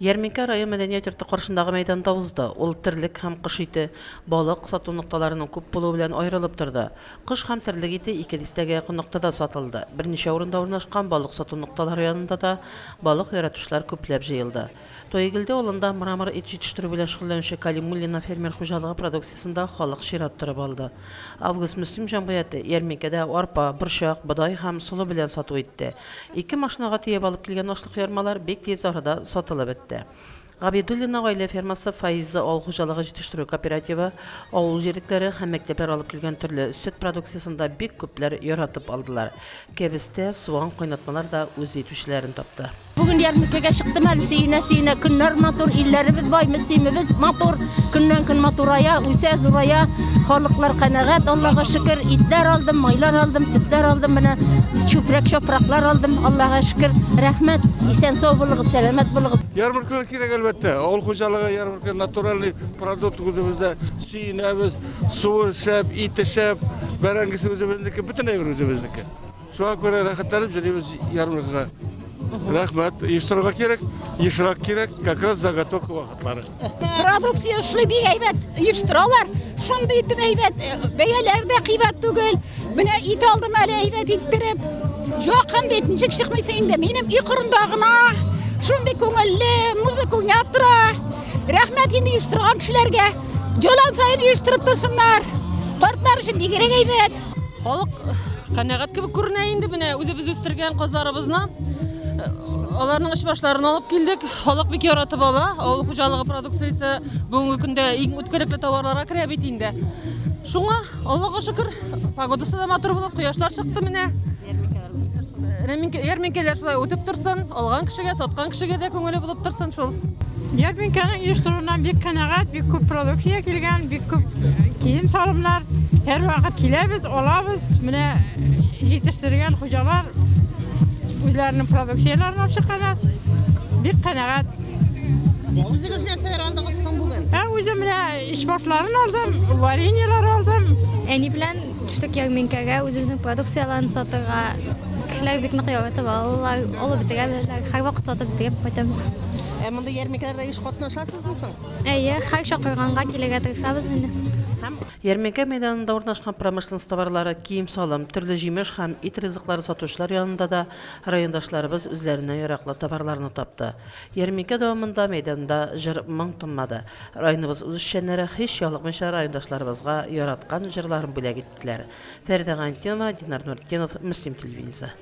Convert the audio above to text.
Ярминкә район мәдәният йорты каршындагы мәйданда узды. Ул терлек һәм кыш ите, балык сату нукталарының күп булуы белән аерылып торды. Кыш һәм терлек ите 2 дистәгә якын нуктада сатылды. Берничә урында урнашкан балык сату нукталары янында да балык яратучылар күпләп җыелды. Тоегилде авылында мрамор ит җитештерү белән шөгыльләнүче Калимуллина фермер хуҗалыгы продукциясендә халык чират торып алды. Август Мөслим җәмгыяте Ярминкәдә арпа, борчак, бодай һәм солы белән сату итте. 2 машинага төяп алып килгән ашлык ярмалар бик тиз арада сатылып бетте. Габидуллина гаилә фермасы Фаиза авыл хуҗалыгы җитештерү кооперативы авыл җирекләре һәм мәктәпләр алып килгән төрле сөт продукциясында бик күпләр яратып алдылар. Кәбестә, суган кайнатмалар да үз итүчеләрен тапты. Bugün Ярминкәгә чыктым әле сөенә көннәр матур, илләребез бай, мөслимебез матур, көннән көн матурая, үсә зурая, халыклар канәгать, Аллаһка шөкер, итләр алдым, майлар алдым, сөтләр алдым, менә чүпрәк чапраклар алдым, Аллаһка шөкер, рәхмәт, исән сау булыгыз, сәламәт булыгыз. Ярмаркалар кирәк әлбәттә. Авыл хуҗалыгы ярмарка натуральный продукт үзебездә сөенәбез, суы шәп, ите шәп, бәрәңгесе үзебезнеке, бөтенләй үзебезнеке. Шуңа күрә рәхәтләнеп җыйбыз ярмаркага. Рәхмәт, ешрак кирәк, как раз заготовка вакытлары. Продукция эшле бик әйбәт, оештыралар. Шундый итеп әйбәт, бәяләр дә кыйбат түгел. Менә ит алдым әле әйбәт иттереп. Жакын бит ничек чыкмыйсы инде. Минем үй кырында гына шундый күңелле, музыка уйнап тора. Рәхмәт инде оештырган кешеләргә. Җолан сайын оештырып торсыннар. Картлар өчен бик әйбәт. Халык канәгать кебек күренә инде менә үзебез үстергән казларыбызны. Аларның эш башларын алып килдек. Халык бик яратып ала. Авыл хуҗалыгы продукциясе бүгенге көндә иң үткәрәкле товарларга керә бит инде. Шуңа Аллаһка шөкер, погодасы да матур булып, кояшлар чыкты менә. Ярминкәләр шулай үтеп торсын, алган кешегә, саткан кешегә дә күңеле булып торсын шул. Ярминкәнең оештыруыннан бик канәгать, бик күп продукция килгән, бик күп кием салымнар. Һәр вакыт киләбез, алабыз. Менә җитештергән хуҗалар үзләренең продукцияләрен алып чыкканнар. Бик канәгать. Үзегез нәрсәләр алдыгыз соң бүген? Үзем менә эш башларын алдым, вареньелар алдым. Әни белән төштек Ярминкәгә, үзебезнең продукцияләрне сатырга. Кешеләр бик нык яратып алалар, алып бетергә беләләр. Һәр вакыт сатып бетергә кайтабыз. Монда ярминкәләрдә эш катнашасызмы соң? Әйе, һәр чакырганга килергә тырышабыз инде. Ярминкә мәйданында урнашкан промышленность товарлары, кием салым, төрле җимеш һәм ит ризыклары сатучылар янында да райондашларыбыз үзләренә яраклы товарларны тапты. Ярминкә дәвамында мәйданда җыр моң тынмады. Районыбыз үз эшчәннәре һич ялыкмыйча райондашларыбызга яраткан җырларын бүләк иттеләр. Фәридә Гантинова, Динар Нуртдинов, Мөслим телевизия.